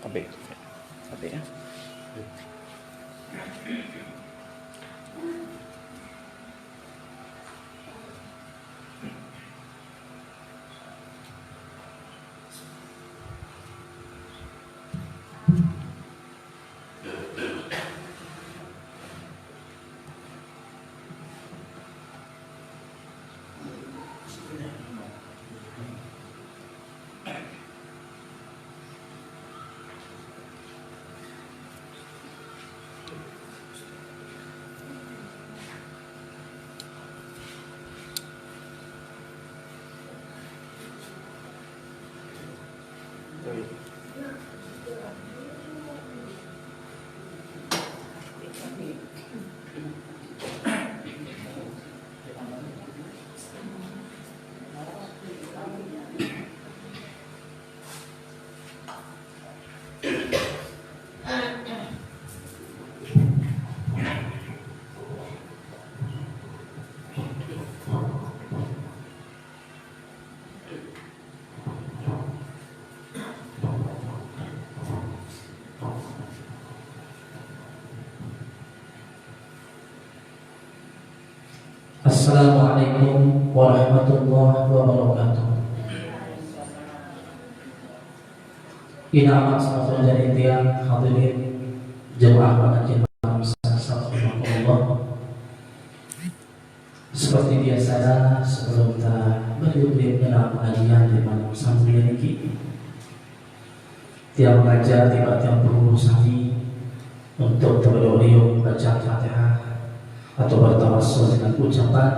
Sampai ya. Assalamualaikum warahmatullahi wabarakatuh. Ina amat sama dari tiang hadirin jemaah pengajian Allah. Seperti biasa sebelum kita berjumpa dalam pengajian di malam sambil ini, tiang mengajar tiba-tiba perlu sami untuk terdoa baca Fatihah atau bertawassul dengan ucapan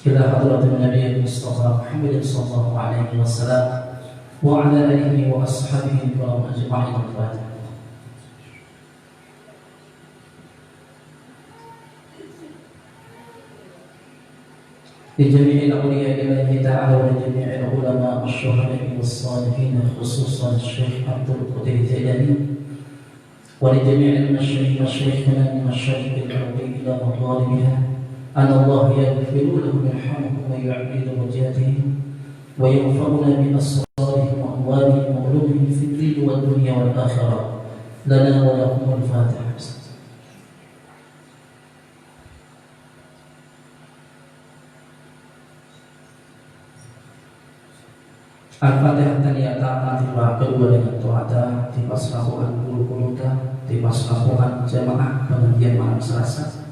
ila hadratin Nabi Mustafa Muhammad sallallahu alaihi wasallam wa ala alihi wa ashabihi wa ajma'in. Al-Fatihah. لجميع الأولياء الله تعالى ولجميع العلماء الشهداء والصالحين خصوصا الشيخ عبد القادر الجيلاني ولجميع مشايخنا من مشايخ الأرض إلى مطالبها أن الله يغفر لهم ويرحمهم ويعلي درجاتهم وينفعنا بأسرارهم وأموالهم وعلومهم في الدين والدنيا والآخرة لنا ولهم الفاتحة. Al-Fatihah taniyata tiba kedua dengan doa tiba serabuan bulu-buluta tiba serabuan jamaah pengajian malam Selasa.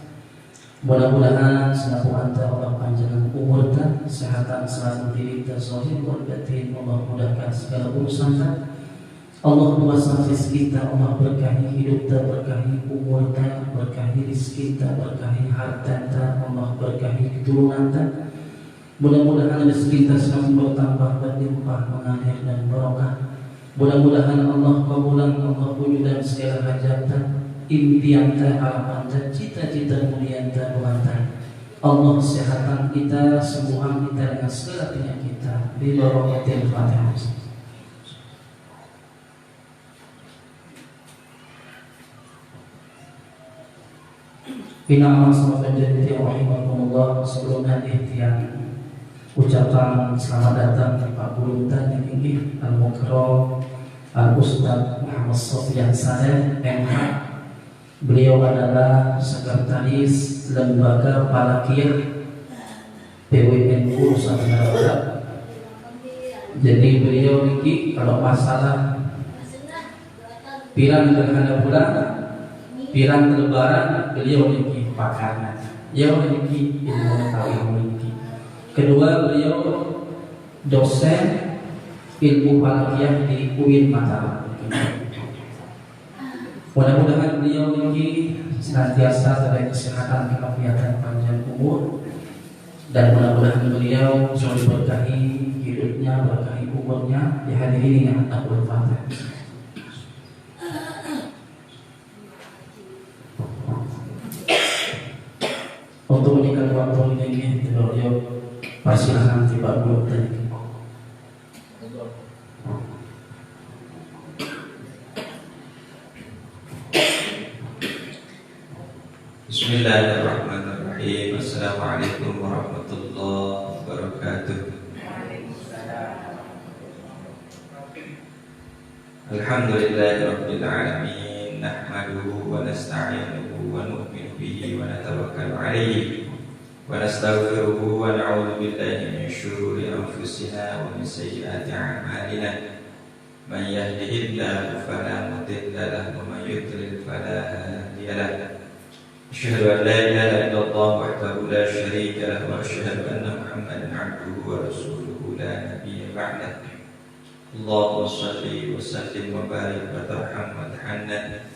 Mudah-mudahan senapu anta Allah panjang umur dan kesehatan selalu diri zahir wal batin. Allah mudahkan segala urusan Allah luaskan rezeki kita, Allah berkahi hidup kita, berkahi umur kita, berkahi rezeki kita, berkahi harta kita, Allah berkahi keturunan kita. Mudah-mudahan rezeki kita semakin bertambah berlimpah, mengalir dan barokah. Mudah-mudahan Allah kabulan, Allah wujudkan segala hajat, impian, harapan, cita-cita mulia berlantai. Allah kesehatan kita, sembuhan kita dengan segala penyakit kita. Bi barakatil Fatihah. Ina amal sama penjadi rahimahumullah. Sebelum hadir tiang ucapan selamat datang di Pak Guru yang tinggi Al-Mukarram Al-Ustaz Muhammad Sofyan Saleh MH. Beliau adalah sekretaris lembaga Falakiyah PWNU Nusantara Barat. Jadi beliau ini kalau masalah pirang gerhana bulan, pirang lebaran, beliau ini pakarnya. Beliau ini ilmu pengetahuan. Kedua, beliau dosen ilmu falakiyah di UIN Mataram. Mudah-mudahan beliau ini senantiasa dalam kesehatan, keafiatan, panjang umur, dan mudah-mudahan beliau selalu berkahi hidupnya, berkahi umurnya. Di hari ini yang aku Fatihah. Untuk menikah waktu ini, beliau persilakan tiba dulu tadi. Bismillahirrahmanirrahim. Assalamualaikum warahmatullahi wabarakatuh. Alhamdulillahi Rabbil Alamin. Nahmaduhu wa nasta'inuhu wa nu'minu bihi wa natawakkalu alaihi wa nastaghfiruhu wa na'udzu billahi min syururi anfusina wa min sayyiati a'malina. Man yahdihillahu fala mudilla lahu wa man yudlil fala hadiya lahu. Asyhadu an la ilaha illallah wahdahu la syarika lahu wa asyhadu anna Muhammadan 'abduhu wa rasuluhu la nabiyya ba'dahu. Allahumma shalli wa sallim wa barik wa tarham wa tahannan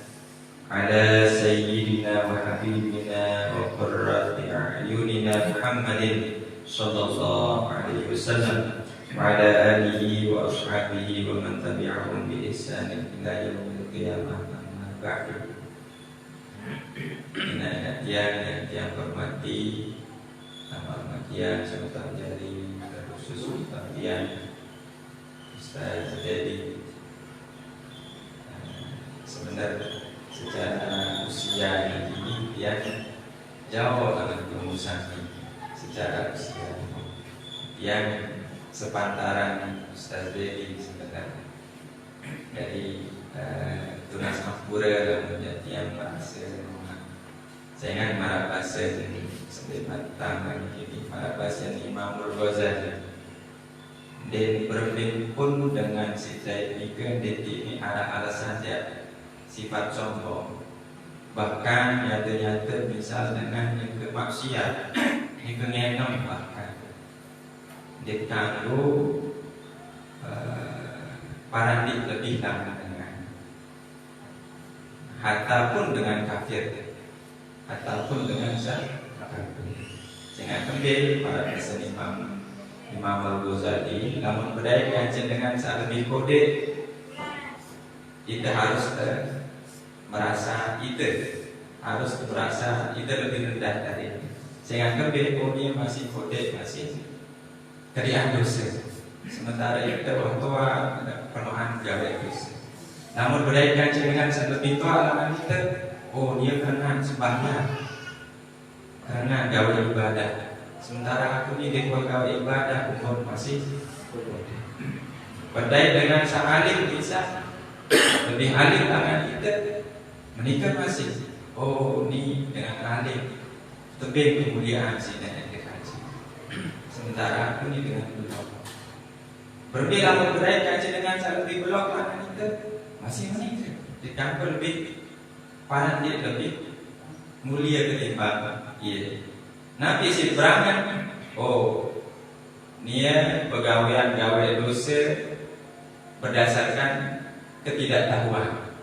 ala sayyidina wa habibina wa qurrati a'yunina Muhammadin sallallahu alaihi wasallam wa ala alihi wa ashabihi wa man tabi'ahum bi ihsanin ila yaumil qiyamah. Amma ba'du. Yang hormati nama yang serta menjadi khusus bagian Ustaz Dedi. Sebenarnya secara usia ini dia jauh dengan Musami secara usia yang sepantaran Ustaz Dedi sebenarnya dari Tunas Mahpura menjadi yang bahasa saya ingat marah bahasa sedemat taman ini marah bahasa Imamul Ghazali. Dan berfilm pun dengan sifat ini ada alasan dia sifat sombong. Bahkan nyata-nyata misal dengan yang kemaksiat ini kengenam bahkan ditangguh parandik lebih lama dengan hatta pun dengan kafir ataupun dengan kafir. Jangan kembali para pesan Imam Al-Ghazali namun berdaya kajian dengan saat lebih kode kita harus merasa itu harus merasa itu lebih rendah dari ini. Jangan kembali dia masih kode masih teriak dosa sementara itu waktu ada penuhan gawe dosa namun berdaya kajian dengan saat lebih tua lawan kita dia karena sembahyang karena gawe ibadah. Sementara aku ini gawe ibadah umur masih berdaya dengan sang alim bisa lebih alim tangan kita menikah masih ini dengan alim tebing kemuliaan sih dan dikaji. Sementara aku ini dengan belok berbeda berdaya kaji dengan sang lebih belok tangan kita masih menikah di kantor lebih paran dia lebih mulia ketimbang Nabi si berangan nia pegawaian gawe dosa berdasarkan ketidaktahuan.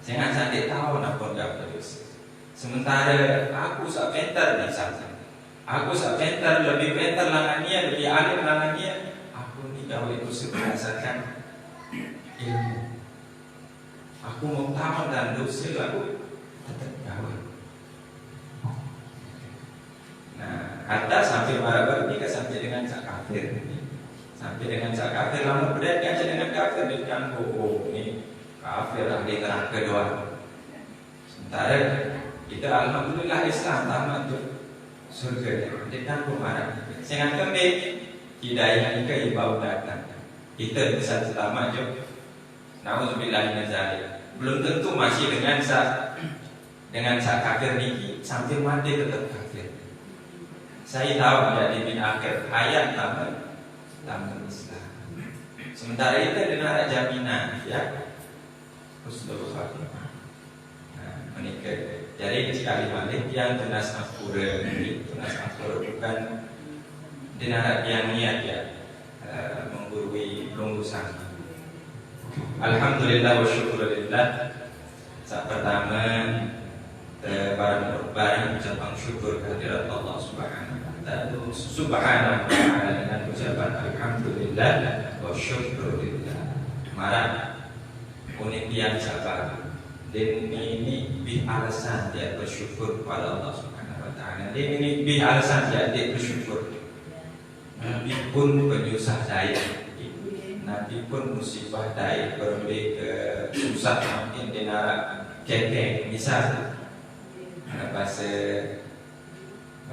Jangan sampai tahu apa gawe dosa. Sementara aku sak pintar misalnya. Aku sak pintar lebih pintar langania, lebih alim langania. Aku ni gawe dosa berdasarkan ilmu. Aku mau tahu dan dosa aku tetap gawe. Hatta sampai para bernikah sampai dengan sak kafir, sampai dengan sak kafir lama berdaya dengan kafir dengan ini kafir ahli neraka doang. Sementara kita alhamdulillah Islam tamat tu surga dengan marah. Jangan kembali hidayah ini bau datang. Kita bisa selamat je. Nauzubillah min zalik. Belum tentu masih dengan sak kafir ni sampai mati tetap kafir. Saya tahu menjadi bin akhir hayat taman Islam. Sementara itu dengan jaminan ya husnul khatimah. Menikah. Jadi sekali balik yang tunas Mahpura ini tunas Mahpura bukan dengan yang niat ya menggurui lunggusan. Alhamdulillah wa syukurillah. Saat pertama barang ucapan syukur kehadirat Allah Subhanahu wa Ta'ala dengan ucapan alhamdulillah wa syukurillah. Marah unik yang sabar dan ini alasan dia bersyukur kepada Allah Subhanahu wa Ta'ala. Dan ini alasan dia bersyukur. Nabi pun penyusah daya, Nabi pun musibah daya berlebih ke susah mungkin di narak kekeng misal bahasa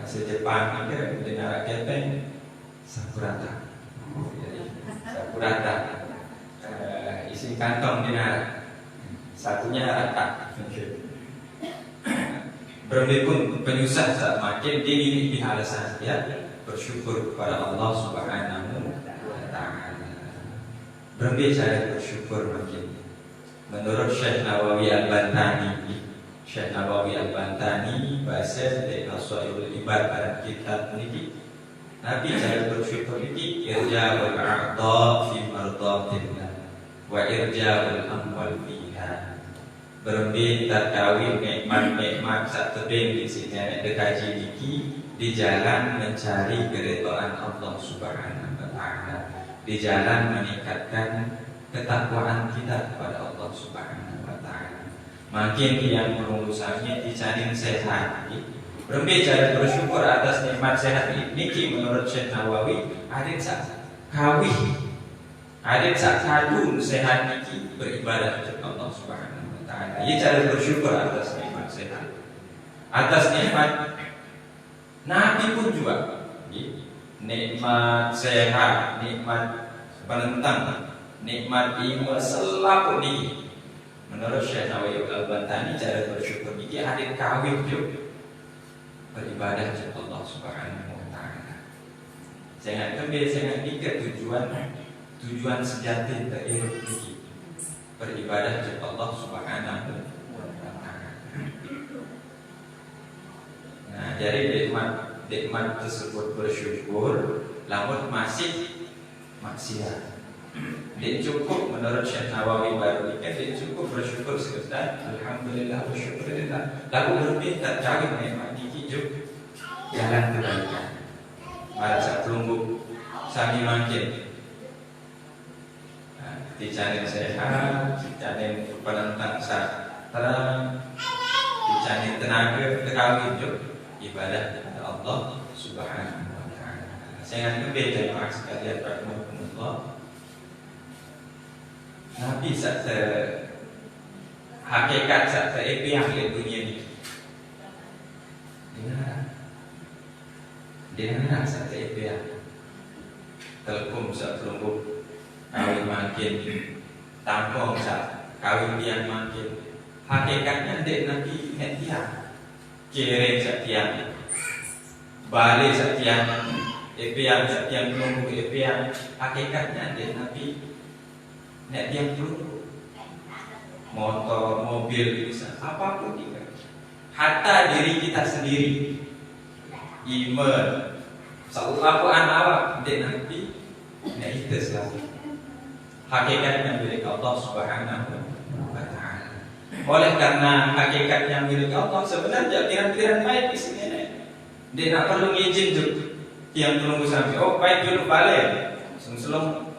Jepang ada di narak kekeng sakurata. Sakurata isi kantong dinar, satunya rata. Berlebih pun penyusah saat makin dia ini alasan dia bersyukur kepada Allah Subhanahu wa Ta'ala. Berlebih cara bersyukur makin. Menurut Syekh Nawawi Al-Bantani, bahasa dari Al-Sahihul Ibad pada kitab ini, Nabi cara bersyukur ini irja'ul a'dha fi mardatillah wa irja'ul amwal fiha. Berlebih terkawin nikmat satu di sini ada kaji diki di jalan mencari keridhaan Allah Subhanahu wa Ta'ala, di jalan meningkatkan ketakwaan kita kepada Allah Subhanahu wa Ta'ala. Makin yang melulusannya dicari sehat. Berlebih cara bersyukur atas nikmat sehat ini menurut Syekh Nawawi ada sak kawih, ada sak kadun sehat ini beribadah kepada Allah Subhanahu. Ia cara bersyukur atas nikmat sehat, atas nikmat Nabi pun juga nikmat sehat, nikmat penentang, nikmat iman selalu ini. Menurut Syekh Nawawi Al-Bantani cara bersyukur ini hadir kawin juga beribadah kepada Allah Subhanahu wa Ta'ala. Jangan kembali jangan mikir tujuan sejati dari ini beribadah kepada Allah Subhanahu wa Ta'ala. Nah, jadi nikmat tersebut bersyukur, namun masih maksiat. Dia cukup menurut Syekh Nawawi baru ini, dia cukup bersyukur sekedar alhamdulillah bersyukurillah. Lalu berlebih tercari nikmat ini juga jalan kebaikan. Merasa pelunggup sami makin dicari sehat, dicari penentang terang, dicari tenaga, terkawin juga ibadah kepada Allah Subhanahu wa Ta'ala. Saya akan beda mak sekalian rahmatullah. Nabi satu hakikat satu yang di dunia ini. Dengar satu yang telkom satu lembut. Kawin makin tampung sah, kawin yang makin hakikatnya dek Nabi hentian kiri setiang balik setiang epiang setiang nunggu epiang hakikatnya dek Nabi hentian dulu motor mobil bisa apapun juga hatta diri kita sendiri iman selalu awak dek Nabi itu selalu hakikatnya milik Allah Subhanahu wa Ta'ala. Oleh karena hakikat yang milik Allah sebenarnya pikiran-pikiran baik di sini. Dia tak perlu izin juga. Yang tunggu sampai baik dulu balik. Selong.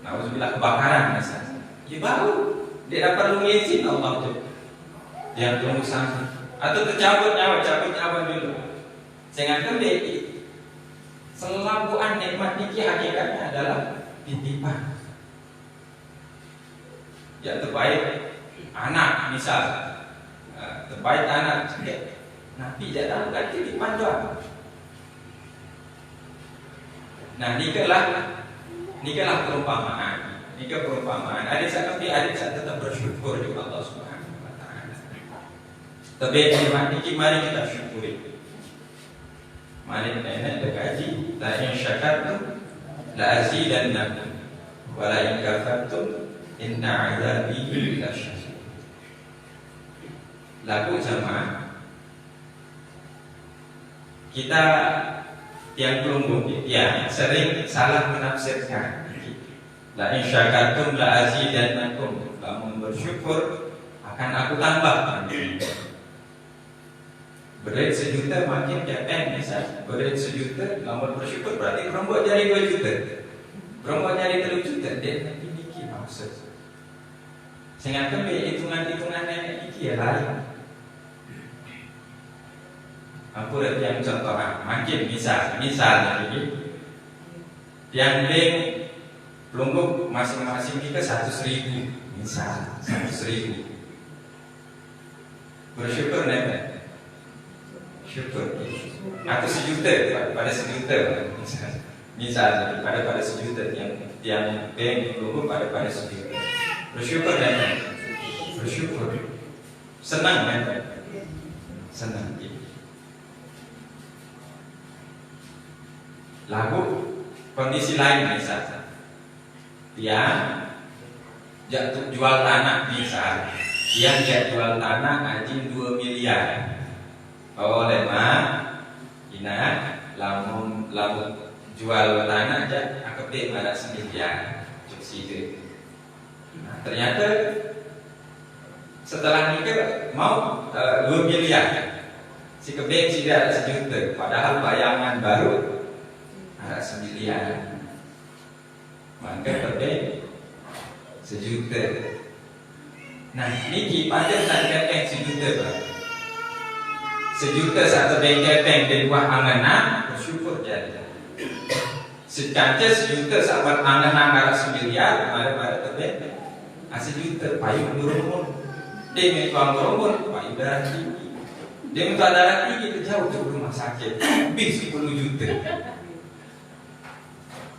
Nauzubillah kebakaran misalnya. Ya baru. Dia tak perlu izin Allah juga. Yang tunggu sampai atau tercabut nyawa dulu. Jangan kembali. Selampuan nikmat niki hakikatnya adalah titipan. Yang terbaik anak misal terbaik anak Nabi tidak tahu titipan doang. Nah nikalah perumpamaan. Ada saat tetap bersyukur kepada Allah Subhanahu wa Ta'ala. Tapi nikmat niki mari kita syukuri. Mari kita kaji la in syakartum la azidannakum wa la in kafartum inna azabi lasyadid. Laku jamaah kita yang belum ya sering salah menafsirkan. La in syakartum la azidannakum. Kamu bersyukur akan aku tambah. Berit sejuta makin capek misal. Berit sejuta kamu bersyukur berarti perempuan jadi 2 juta. Perempuan jadi 3 juta. Dia nanti niki maksud. Sehingga kembali hitungan-hitungan nenek iki ya lain. Aku lihat yang contoh makin misalnya ini yang bank pelunggup masing-masing kita 100.000 misal 100.000 bersyukur nenek syukur atau 1 juta pada 1 juta misalnya pada 1 juta yang bank pelunggup pada 1 juta Bersyukur dan bersyukur. Senang kan? Senang. Lalu kondisi lain misalnya, dia jatuh jual tanah misal, dia jual tanah haji 2 miliar. Oleh ina lamun jual tanah aja akep ada 9 miliar. Subsidi. Nah, ternyata setelah nikah mau 2 miliar. Si kebeng tidak ada 1 juta, padahal bayangan baru ada 9 miliar. Maka kebeng 1 juta. Nah, niki pada tak kepeng 1 juta, Pak. 1 juta satu kepeng di buah anganan bersyukur jadi. Sekanca 1 juta sahabat anganan ada 9 miliar, ada kebeng 1 juta payung berumun. Dia memang berumun payung darah tinggi. Dia minta darah tinggi itu jauh ke rumah sakit, habis 10 juta.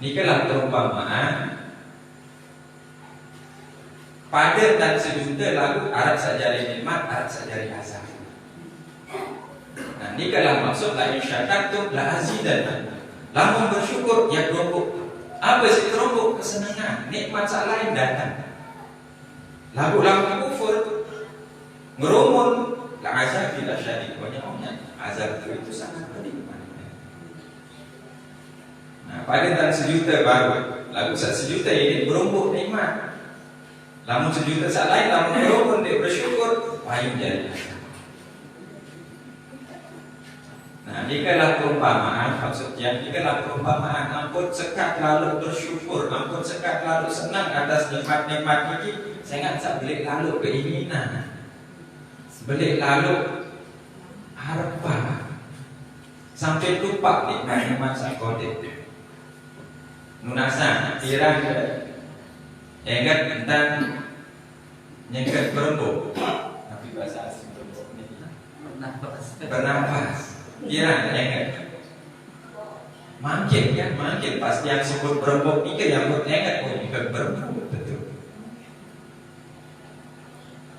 Nikalah perumpamaan pada dan 1 juta lalu Arab saja nikmat, Arab saja azab. Nah, nikalah maksud la in syakartum la azidannakum. Lamun bersyukur ya kelompok. Apa sih kelompok? Kesenangan, nikmat sak lain datang. Lalu kufur ngerumun la azab bila syadid. Pokoknya azab itu sangat pedih. Nah, pada dan 1 juta baru, lalu 1 juta ini berumpuk nikmat. Lamun 1 juta sak lain, lamun berumpuk dia bersyukur, payung jadi. Nah, ikalah perumpamaan, maksudnya ikalah perumpamaan. Ampun sekat lalu bersyukur, ampun sekat lalu senang atas nikmat-nikmat ini. Saya tak belik lalu keinginan, belik lalu harapan, sampai lupa nikmat-nikmat sakodek. Nunasa kira ingat tentang nyengket berembuk, tapi bahasa asing berembuk ini bernafas. Kira ingat makin pas yang sebut berembuk ini yang buat ingat nyengket berembuk betul.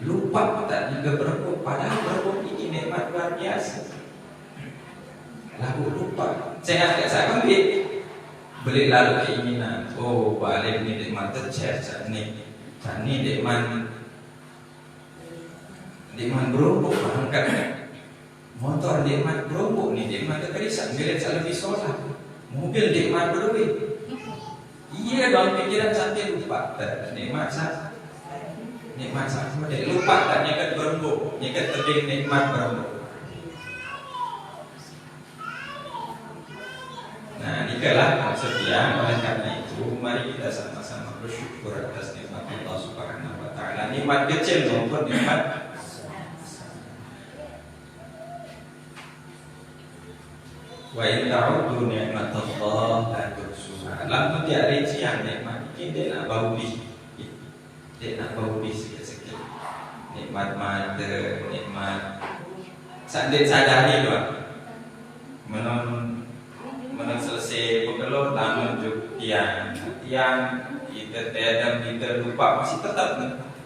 Lupa tak nyengket berembuk, padahal berembuk ini nikmat luar biasa. Lalu lupa, saya agak ambil. Beli lalu keinginan, oh balik ni nikmat tercer, ni nikmat berubuk, angkat motor nikmat berubuk, ni nikmat terkerisak, bilik lebih solat, mobil nikmat berubik. Iya dalam pikiran sampai lupa, nikmat satu, lupa tak nyekat berubuk, nyekat tebing nikmat berubuk. Nah, inilah maksudnya. Oleh karena itu, mari kita sama-sama bersyukur atas nikmat Allah Subhanahu wa taala. Nikmat kecil maupun nikmat wa in ta'uddu ni'matallah la tuhsuha. Lamun dia rincian nikmat ini dia nak bau bis. Dia nak bau bis sikit-sikit. Nikmat mata, nikmat sadar sadari doang. Menang selesai pekelur tangan tiang kita tedam kita lupa masih tetap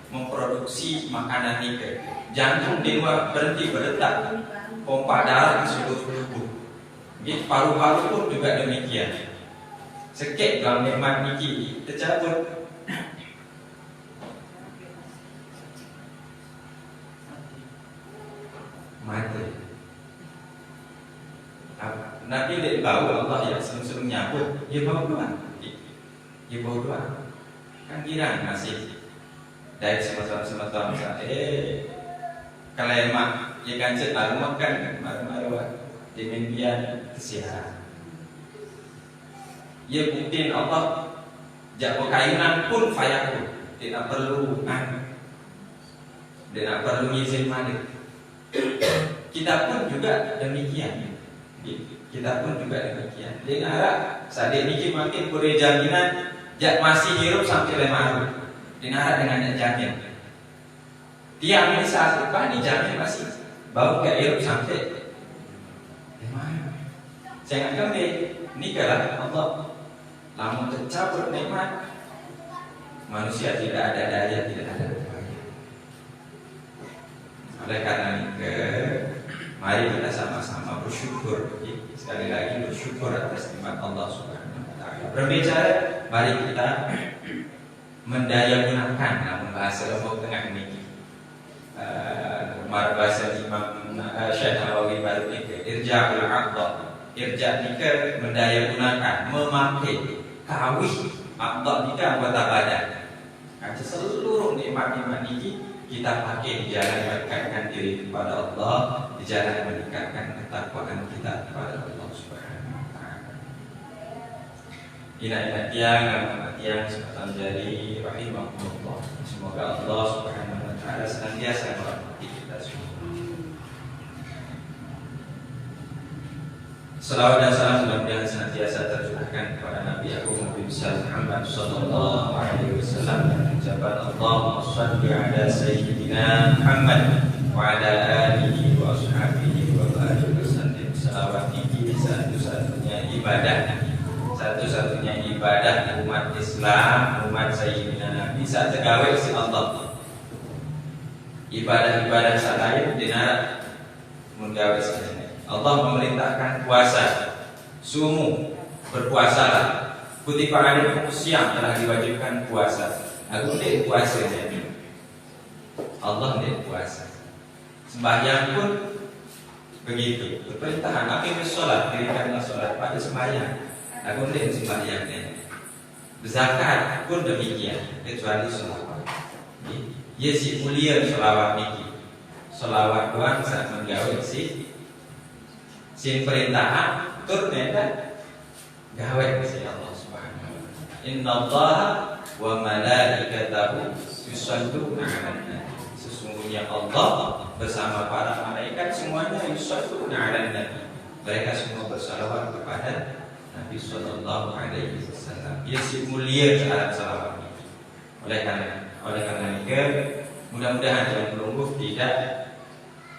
memproduksi makanan ini. Jantung dewa berhenti berdetak, pompa darah di seluruh tubuh. Jadi paru-paru pun juga demikian. Sekek dalam nikmat niki tercabut. Mati. Nabi dia bau Allah yang sering nyambut, dia bau doa, kan kira masih dari semeton kalau emak dia kan cetar makan maru-maru di mimpian kesehatan. Ia buktiin Allah jago kainan pun fayakun, tidak perlu tidak perlu izin malik. Kita pun juga demikian. Kita pun juga demikian. Dengan arah saat ini makin boleh jaminan jak masih hidup sampai 5 hari. Dengan arah dengan jamin. Tiang ini saat depan dijamin masih bau gak hidup sampai 5 hari. Jangan kami ini kalau Allah lamun tercabut nikmat manusia tidak ada daya, tidak ada upaya. Oleh karena itu, mari kita sama-sama bersyukur. Sekali lagi bersyukur atas nikmat Allah Subhanahu wa taala. Berbicara, mari kita mendaya gunakan dalam bahasa lembut tengah ini. Bahasa Imam Syekh Nawawi baru ini, irja'ul 'aqda. Irja' nika mendaya gunakan, memakai, kawih 'aqda nika anggota badan. Seluruh nikmat-nikmat ini kita pakai di jalan mendekatkan diri kepada Allah, di jalan meningkatkan ketakwaan kita kepada Allah Subhanahu wa taala. Ina tiang sematan jadi rahimahullah. Semoga Allah Subhanahu wa taala senantiasa merahmati kita semua. Salawat dan salam mudah-mudahan senantiasa tercurahkan kepada Nabi Agung Nabi besar Muhammad sallallahu alaihi wasallam dan ucapan Allahumma shalli ala sayyidina Muhammad wa ala alihi wa ashabihi wa barik wasallim. Salawat ini satu-satunya ibadah umat Islam, umat Sayyidina Nabi saat tegawe si Allah. Ibadah-ibadah lain dinara menggawe si Allah memerintahkan puasa, sumu, berpuasalah. Kutipa alaikum siam telah diwajibkan puasa. Aku tidak puasa jadi. Allah tidak puasa. Sembahyang pun begitu. Perintahan aqimus shalah, dirikanlah salat pada sembahyang. Aku tidak sembahyang. Zakat pun demikian, kecuali sholawat. Ya si mulia sholawat niki. Sholawat doang saat menggawe si sin perintahan tur nenda gawe si Allah Subhanahu wa taala. Innallaha wa malaikatahu yusholluna 'alan nabi. Sesungguhnya Allah bersama para malaikat semuanya yusholluna 'alan nabi. Mereka semua bersalawat kepada Nabi sallallahu alaihi wasallam. Ia si mulia syarat salawat ini. Oleh karena itu mudah-mudahan yang berumur tidak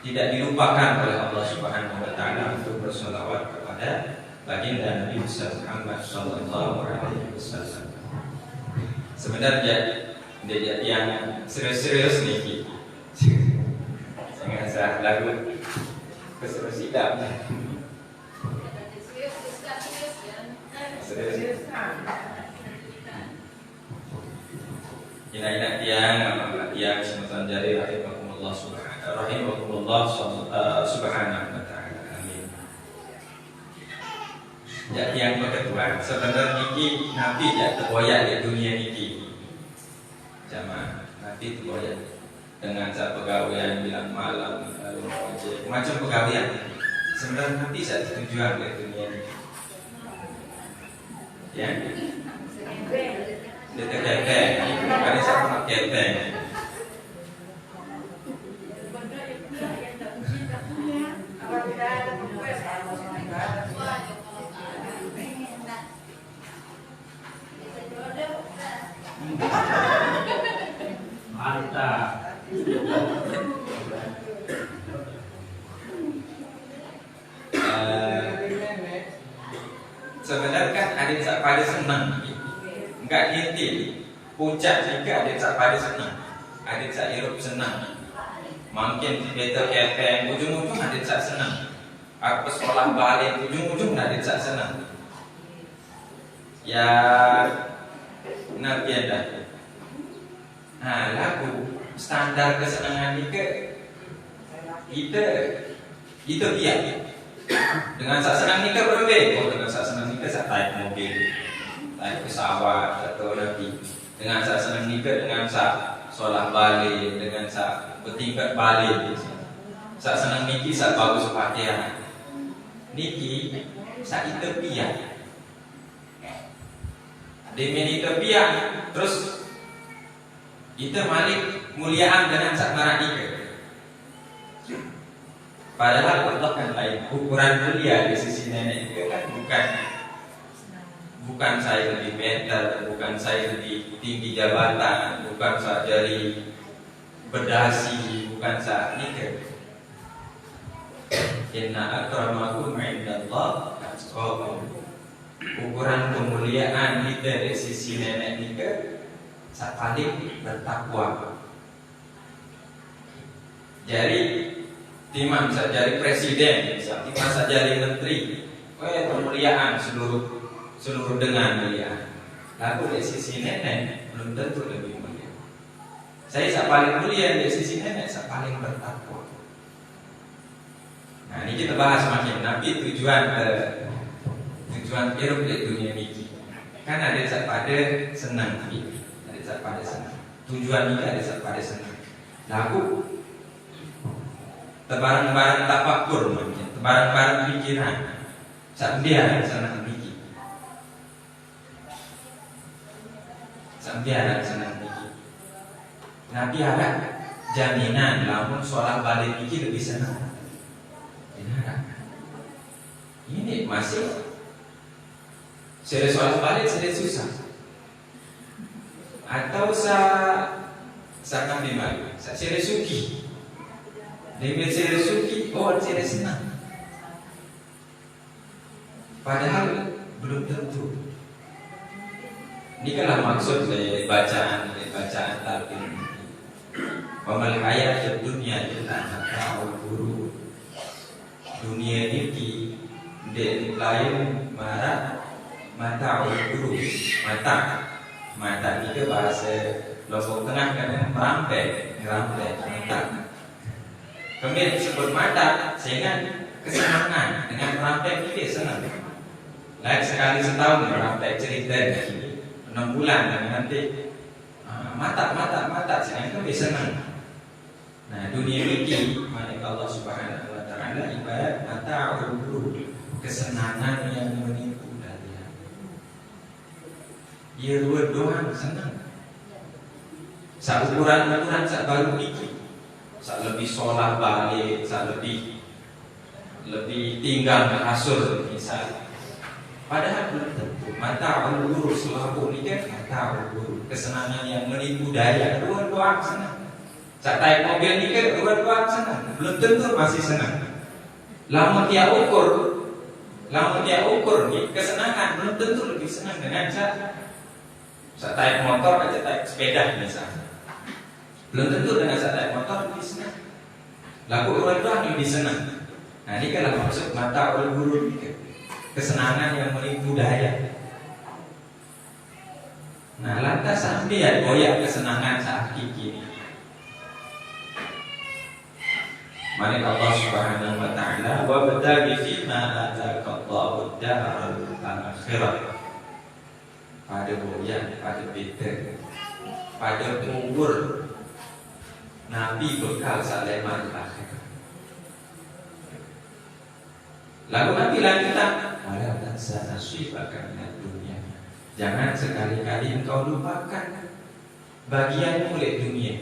dilupakan oleh Allah Subhanahu wa taala untuk bersalawat kepada baginda Nabi Muhammad sallallahu alaihi wasallam. Sebenarnya yang serius-serius nih. Jangan salah lagu keserusidan. Serius. Ina tiang sematan jari rahimahumullah subhanahu wa ta'ala. Amin. Jadi yang kedua, sebenarnya niki Nabi tidak terboyak di dunia niki. Jamaah Nabi terboyak dengan cara pegawaian bilang malam macam pegawaian. Sebenarnya Nabi tidak tujuan di dunia niki. Ya. Dia terkekeh, bukan sama keteng. Mantap. Sebenarnya kan ada yang pada senang, enggak ngerti. Puncak jika ada yang pada senang, ada yang hirup senang. Mungkin better kepeng, ujung-ujung ada yang senang. Aku sekolah balik, ujung-ujung ada yang senang. Ya, nanti ada. Nah, lagu standar kesenangan kita biar. Dengan saat senang nikah berbeda. Oh, dengan saat senang nikah saat naik mobil, naik pesawat atau lagi. Dengan saat senang nikah dengan saat sholat balik, dengan saat bertingkat balik. Saat senang niki saat bagus Fatihah. Niki saat itu biar. Demi itu biar. Terus kita malik muliaan dengan saat marah nikah. Padahal Allah kan lain. Ukuran mulia di sisi nenek itu kan bukan saya lebih meter, bukan saya lebih tinggi jabatan, bukan saya dari berdasi, bukan saya nikah. Inna akramakum indallah atqakum. Ukuran kemuliaan kita di sisi nenek nikah sak paling bertakwa. Jadi timang bisa jadi presiden, timang bisa jadi menteri, kemuliaan seluruh dengan mulia. Lalu dari sisi nenek belum tentu lebih mulia. Saya sak paling mulia dari sisi nenek, sak paling bertakwa. Nah, ini kita bahas makin Nabi tujuan hidup di dunia ini. Kan ada sak pada senang, ada sak pada senang. Tujuan ini ada sak pada senang. Lalu tebarang-barang tafakur, tebarang-barang pikiran, sak dia senang pikir. Sampai senang pikir. Nabi ada jaminan, namun sholat balik pikir lebih senang. Ini masih sudah sholat balik sudah susah. Atau saya bimari, saya suki. Dengan saya suki, saya senang. Padahal belum tentu. Ini kan maksud dari bacaan talqin. Wamal hayat dunia illa mata'ul ghurur. Dunia ini di lain marah mata'ul ghurur. Mata itu bahasa Lombok Tengah kan merampai mata. Kemudian disebut mata sehingga kesenangan dengan merampai itu senang. Lain sekali setahun merampai cerita ini. 6 bulan dan nanti mata saya itu bisa senang. Nah, dunia ini milik Allah Subhanahu wa taala ibarat mata ulu, kesenangan yang menipu daya. Ia dua doang senang. Sak ukuran sak baru iki. Sak lebih sholat balik, sak lebih tinggal kasur misalnya. Padahal belum tentu. Mata ulur selaku ini kan mata ulur, kesenangan yang menipu daya. Dua senang. Saat naik mobil ini kan dua senang. Belum tentu masih senang. Lamun dia ukur nih kesenangan belum tentu lebih senang dengan saat naik motor aja naik sepeda misalnya. Belum tentu dengan saat naik motor lebih senang. Lalu dua lebih senang. Nah ini kan maksud mata ulur ini kan. Kesenangan yang menipu daya. Nah lantas sampai ya goyak kesenangan saat ini. Mari Allah Subhanahu wa taala wa badagi fima ataka Allahu ad-daral akhirah. Pada goyak, pada beda, pada umur Nabi bekal saleman akhir. Lalu Nabi lanjutkan wala tansa nasibaka minad dunya. Jangan sekali-kali engkau lupakan bagianmu oleh dunia.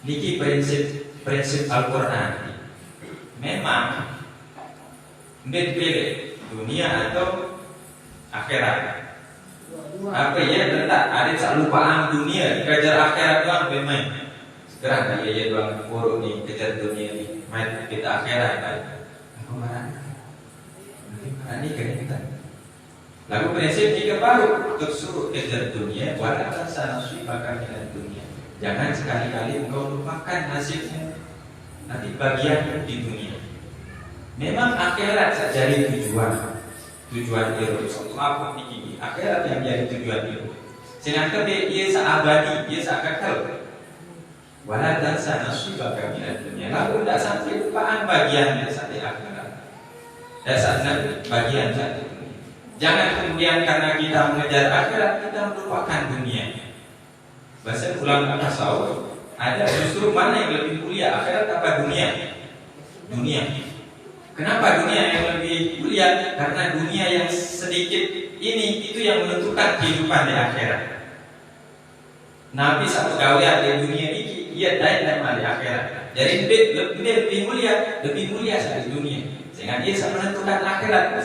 Niki prinsip Al-Qur'an. Memang pilih dunia atau akhirat. Apa ya tetap ada sak lupaan dunia, kejar akhirat doang memang. Sekarang ya doang buruk nih kejar dunia nih, main kita akhirat kan. Ini kita. Lalu prinsip jika baru tersuruh kejar dunia, wala tansa nasibaka minad dunia. Jangan sekali-kali engkau lupakan nasibmu nanti bagian di dunia. Memang akhirat saja jadi tujuan itu. Apa ini? Akhirat yang jadi tujuan itu. Sedangkan dia seabadi, dia sekekal. Wala tansa nasibaka minad dunia. Lalu tidak sampai lupaan bagian dari akhirat. Dasarnya bagian satu. Jangan kemudian karena kita mengejar akhirat kita melupakan dunia. Bahasa ulama tasawuf ada justru mana yang lebih mulia, akhirat apa dunia? Dunia. Kenapa dunia yang lebih mulia? Karena dunia yang sedikit ini itu yang menentukan kehidupan di akhirat. Nabi satu gawean di dunia ini ia dari akhirat. Jadi lebih mulia dari dunia. Sehingga dia bisa menentukan akhirat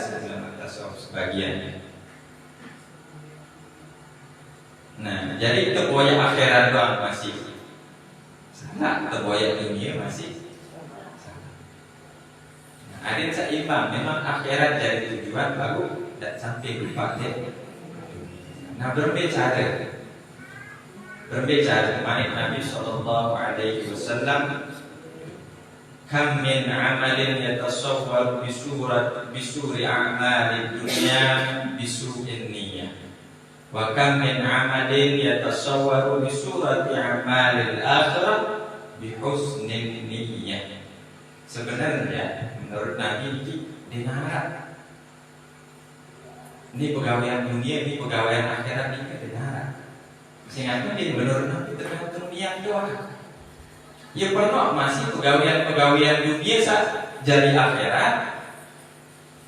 sebagiannya. Nah, jadi terboyak akhirat doang masih salah, terboyak dunia masih salah. Nah, ada yang seimbang, memang akhirat jadi tujuan baru tidak sampai lupa deh. Nah, berbeda cara. berbicara mengenai Nabi sallallahu alaihi wasallam, kam min amalin yatasawwar bisuri a'malid dunya bisu'in niyyah wa kam min amalin yatasawwaru bisurati a'malil akhirah bihusnin niyyah. Sebenarnya menurut Nabi ini dinarat. Ini pegawaian dunia, ini pegawaian akhirat, ini dinarat. Sehingga ini menurut Nabi tergantung niat doa. Ya pernah masih pegawaian dunia saat jadi akhirat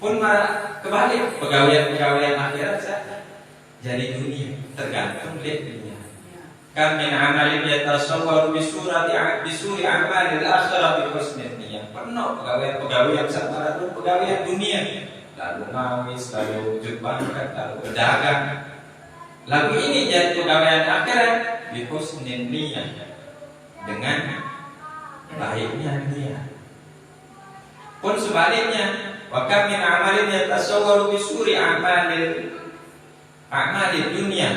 pun malah kebalik, pegawaian akhirat saat jadi dunia, tergantung lihat dunia. Kam min amalin yatasawwaru bisuri amalil akhirah bi husnil niyyah. Pernah pegawaian saat itu pegawaian dunia, lalu ngawis, lalu jubangkan, lalu berdagang. Lalu ini jadi pegawaian akhirat bi husnil niyyah, dengan baiknya dunia. Pun sebaliknya, wa kam min amalin yatasawwaru bisuri a'malid dunia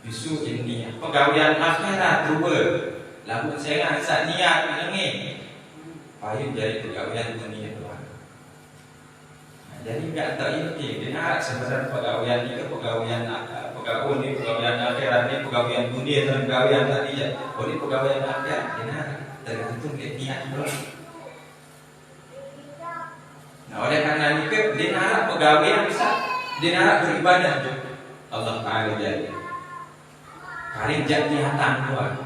bisu'in niyyah. Pegawaian akhirat rubah. Lalu saya ngasa niat menengih. Payung jadi pegawaian dunia doang. Nah, jadi enggak terinti. Benar sebenarnya pegawaian itu pegawaian akhirat, ini pegawaian dunia dan pegawaian tadi ya. Oh, ini pegawaian akhirat. Benar. Tergantung niat doang. Nah, oleh karena itu dinara pegawai bisa dinara beribadah Allah Taala jadi. Karin jadi niatan doang.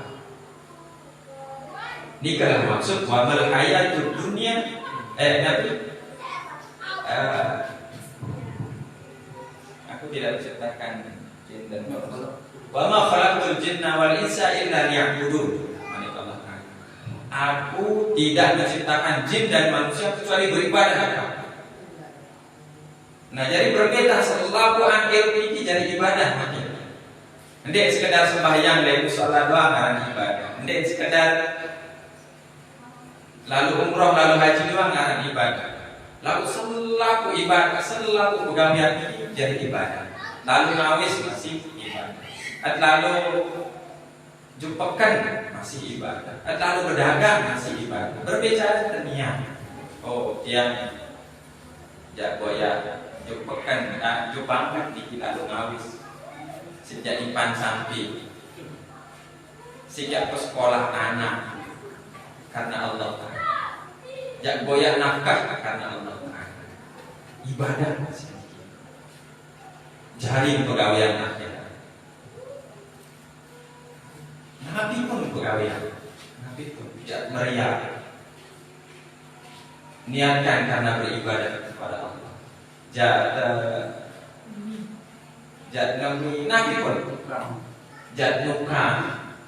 Ini kalau maksud wa mal hayatud dunia Nabi aku tidak menceritakan jin dan manusia. Wa ma khalaqtul jinna wal insa illa liya'budun. Aku tidak menciptakan jin dan manusia kecuali beribadah kepada. Nah, jadi berbeda selaku akhir ini jadi ibadah. Nanti sekedar sembahyang dan sholat doang ngaran ibadah. Nanti sekedar lalu umroh lalu haji doang ngaran ibadah. Lalu selaku ibadah, selaku pegawaian ini jadi ibadah. Lalu ngawis masih ibadah. Lalu jumpakan masih ibadah, lalu berdagang masih ibadah. Berbicara tentang oh dia jagoya jumpakan di lalu ngawis sejak ipan sampai sejak ke sekolah anak karena Allah Ta'ala, jagoya nafkah karena Allah Ta'ala. Ibadah masih jaring pegawaian akhirat. Nabi pun pegawaian, Nabi pun tidak meriah, niatkan karena beribadah kepada Allah. Nabi pun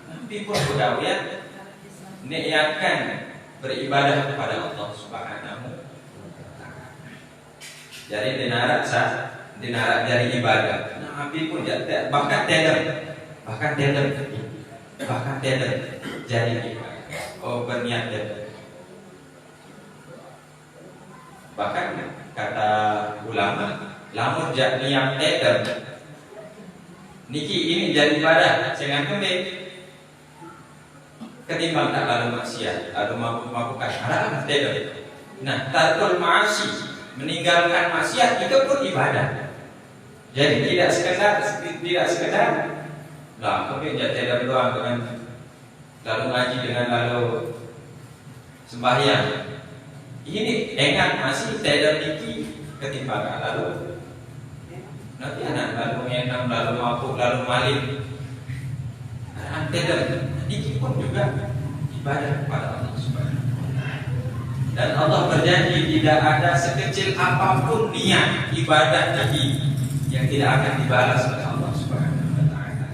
Nabi pun pegawaian, niatkan beribadah kepada Allah Subhanahu wa Ta'ala. Jadi dinarat dari ibadah. Nabi pun bahkan tidak jadi ibadah. Oh, berniat jadi. Bahkan kata ulama, lamun niat tidak niki ini jadi ibadah jangan kembali ketimbang tak lalu maksiat lalu melakukan haram tidak. Nah, tarkul ma'asi, meninggalkan maksiat itu pun ibadah. Jadi tidak sekedar lah, mungkin tidak doang dengan lalu ngaji dengan lalu sembahyang. Ini enggak masih tidak niki ketimbang lalu nanti anak lalu mengenang lalu mabuk lalu maling. Tidak, ini pun juga ibadah kepada Allah Subhanahu wa Ta'ala. Dan Allah berjanji tidak ada sekecil apapun niat ibadah ini yang tidak akan dibalas oleh Allah Subhanahu wa Ta'ala.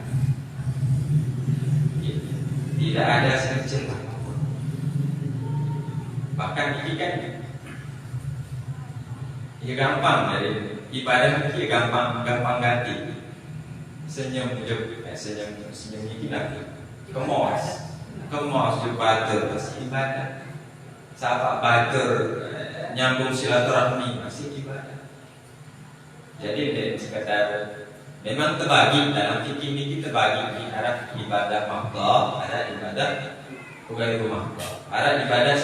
Tidak ada sekecil apapun. Bahkan ini kan ya gampang dari ibadah ini gampang ganti. Senyum ini lagi kemos juga batur masih ibadah. Sahabat batur nyambung silaturahmi masih ibadah. Jadi sekedar Memang terbagi dalam fikih ini terbagi ada ibadah makhluk, ada ibadah bukan makhluk. Ada ibadah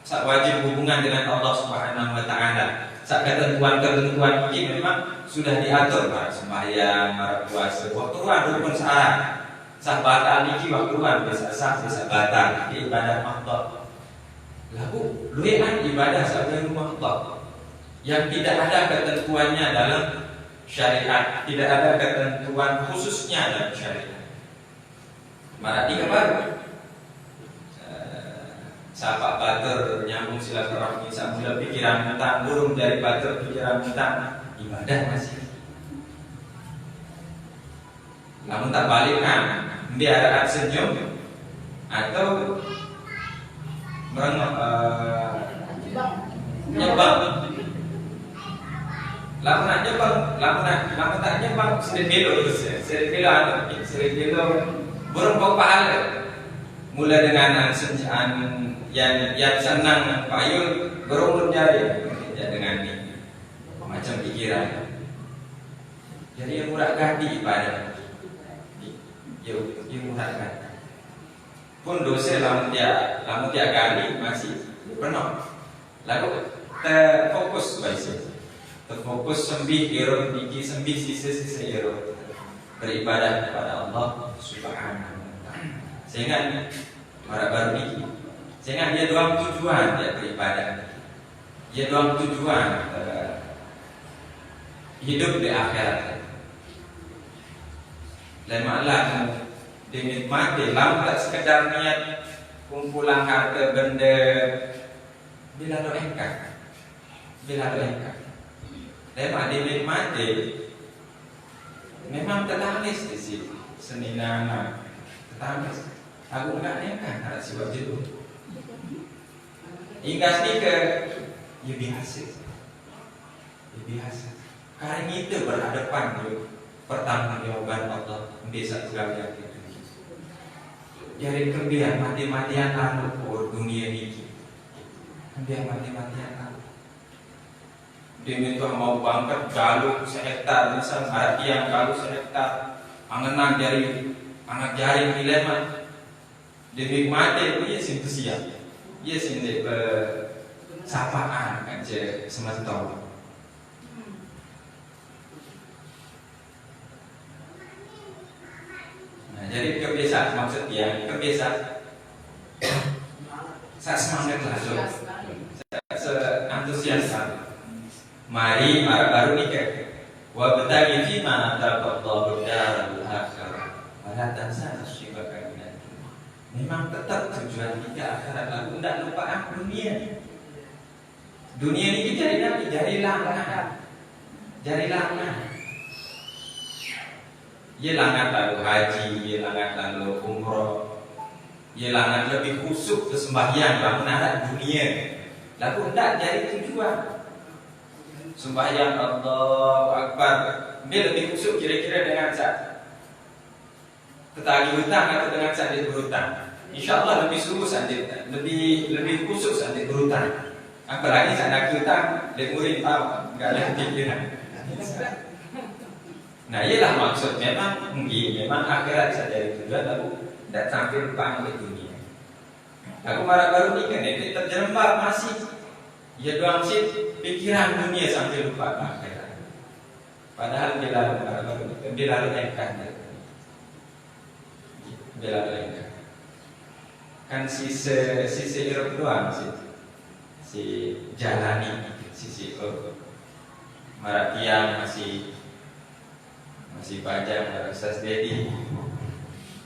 sak wajib hubungan dengan Allah Subhanahu wa taala. Sak ketentuan-ketentuan ini memang sudah diatur para sembahyang, para puasa, waktu rukun syarat. Sak batal iki waktu bisa sah bisa batal di ibadah makhluk. Lalu luian ibadah sak makhluk yang tidak ada ketentuannya dalam syariat, tidak ada ketentuan khususnya dalam syariat. Marah tiga baru. Sahabat bater nyambung silaturahmi sambil pikiran mentang burung dari bater pikiran mentang ibadah masih. Namun tak balik kan biar senyum atau merengok nyebang. Lamun tak nyebang sering belo burung kau pahala. Mulai dengan yang senang payung berumur jari ya dengan ini macam pikiran. Jadi yang murah gadi ibadah, yang murah gadi. Pun dosa lamun tiap kali masih penuh. Lalu terfokus terfokus sembih iro biji sembih sisa iro beribadah kepada Allah Subhanahu wa taala. Sehingga baru ini sehingga dia doang tujuan dia beribadah, dia doang tujuan hidup di akhirat. Dan malah dinikmati lambat sekedar niat kumpulan harta benda bila doengkang dan malah dinikmati memang tertangis di situ seninana tertangis. Aku enggak nekat ada siwak jeru. Hingga sedikit ya biasa. Karena itu berhadapan dengan pertanggungjawaban Allah bisa segala itu. Jadi kebiar mati-matian lalu por dunia ini. Kebiar mati-matian lalu. Dia minta mau bangkat galuh sehektar misal ada tiang galuh sehektar angenang dari anak jari dilema. Dinikmati itu ya sintusian, ya sini sapaan aja sementara. Nah, jadi kebiasaan maksudnya kebiasaan. Saya semangat lah, saya antusias. Mari baru nikah. Wa betagi fi ma taqallahu darul akhirah. Wala tansa nasibaka. Memang tetap tujuan kita akhirat lalu tidak lupa dunia. Dunia ini jadi langan. Ia langan lalu haji, ia langan lalu umroh, ia langan lebih khusyuk ke sembahyang lalu ada dunia. Lalu tidak jadi tujuan. Sembahyang Allahu Akbar, dia lebih khusyuk kira-kira dengan tetagih hutang atau dengan sadis berhutang. Insya Allah lebih suruh sadis, lebih khusus sadis berhutang. Apalagi sadis hutang, dia murid tahu, nggak ada pikiran. Nah, ialah maksud memang akhirat saja tujuan, tapi tidak sampai lupa ke dunia. Aku marah baru ni kan, ini terjerembab masih. Ya doang sih pikiran dunia sampai lupa akhirat. Padahal dia lalu marah baru ni, dia lalu engkang. Kan sisi Eropa doang si jalani sisi Marah tiang masih panjang Ustaz Dedi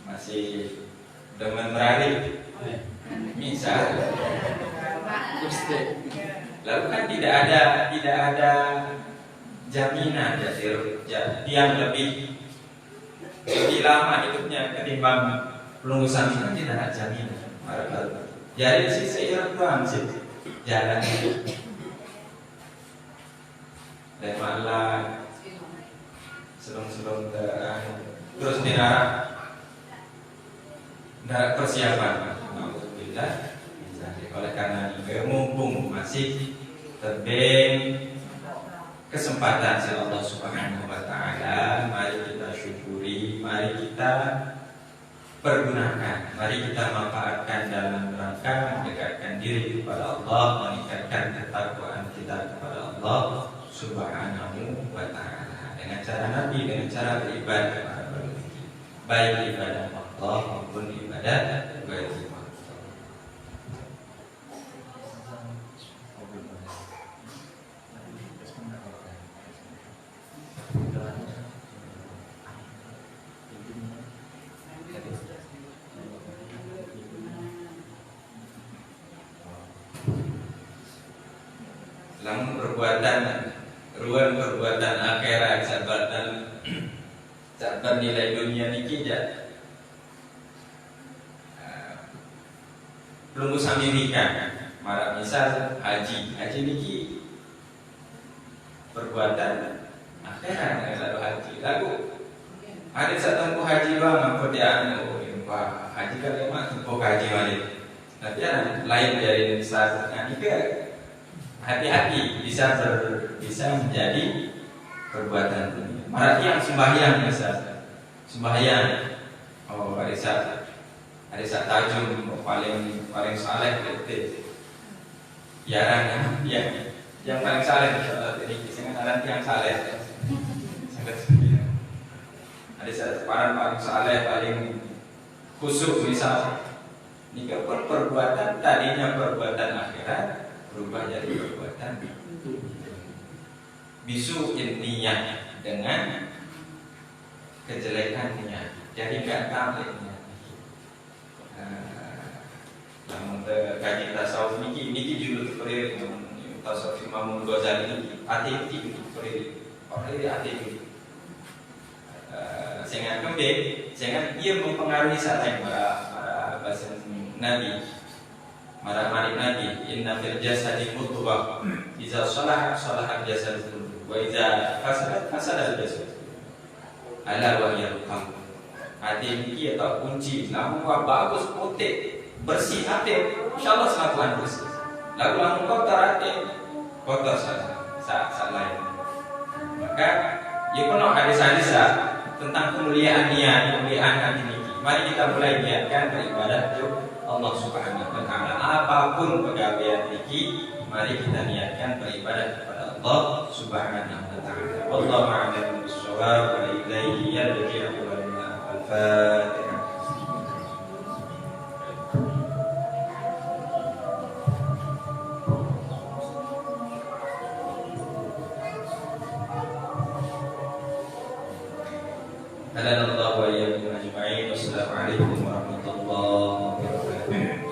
masih demen merari misal. Lalu kan tidak ada jaminan ya tiang lebih lama hidupnya ketimbang pelunggusan itu tidak ada jaminan. Jadi sisi Eropa sih jalan dan malah selong terus dinarap persiapan. Alhamdulillah. Oleh karena mumpung masih terbang kesempatan si Allah Subhanahu wa taala, mari kita syukuri, mari kita pergunakan, mari kita manfaatkan dalam rangka mendekatkan diri kepada Allah, meningkatkan ketakwaan kita kepada Allah Subhanahu wa taala dengan cara Nabi, dengan cara beribadah, baik ibadah Allah maupun ibadah wajib. Lamun perbuatan akhirat sahabat nilai dunia niki ja belum Amerika mara misal haji niki perbuatan akhirat lalu haji lalu ada satu haji doang apa dia haji kan memang tempoh haji balik tapi lain dari misal nikah. Hati-hati bisa menjadi perbuatan dunia. Marah yang sembahyang misalnya, sembahyang, ada saat tajum paling saleh itu, yang paling saleh ini sangat yang saleh, ada saat paling saleh paling khusyuk misal, ini perbuatan tadinya perbuatan akhirat. Berubah jadi perbuatan bisu niat dengan kejelekan niat, jadi gak tampil niat. Namun kaji tasawuf niki judul periode tasawuf Imam Ghazali niki hati periode hati sehingga ia mempengaruhi saat para bahasa Nabi. Mari Nabi, inna fil jasadi mudghah, idza salaha salaha al-jasad kulluh, wa idza fasada al-jasad. Ala wa hiya al-qalb. Hati ini atau kunci, lamun bagus putih, bersih hati, insyaallah selakuan bersih. Lalu lamun kotor salah. Maka ia pun hadis-hadis tentang kemuliaan hati ini. Mari kita mulai niatkan beribadah Allah Subhanahu wa taala. Apapun pegawaian niki, mari kita niatkan beribadah kepada Allah Subhanahu wa taala. Wallahu a'lam bishawab wa ilaihi yarji'u al-Fatihah. Hadanallahu wa iyyakum ajma'in. Wassalamualaikum warahmatullahi wabarakatuh.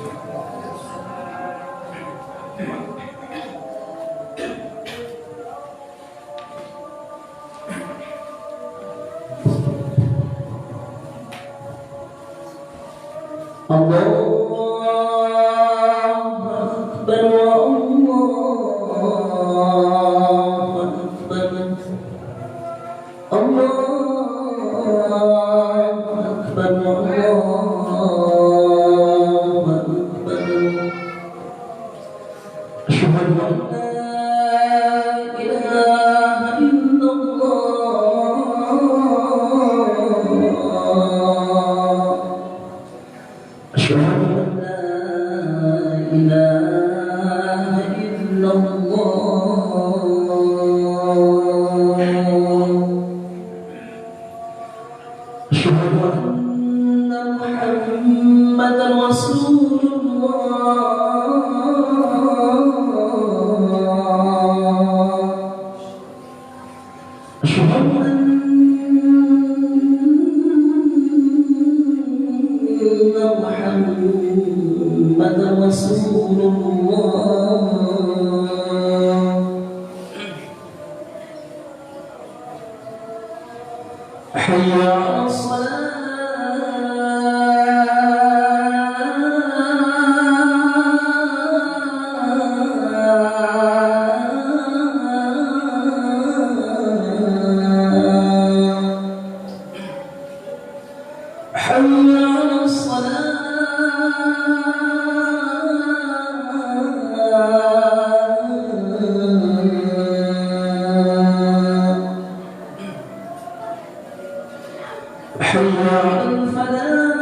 حي على الفلاح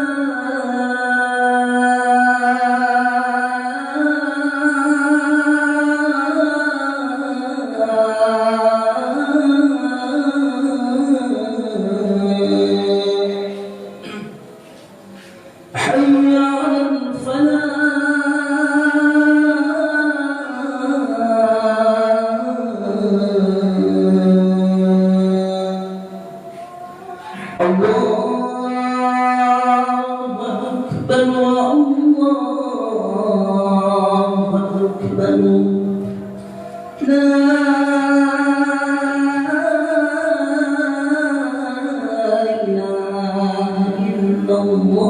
حي على الفلاح الله أكبر الله أكبر لا إله إلا الله.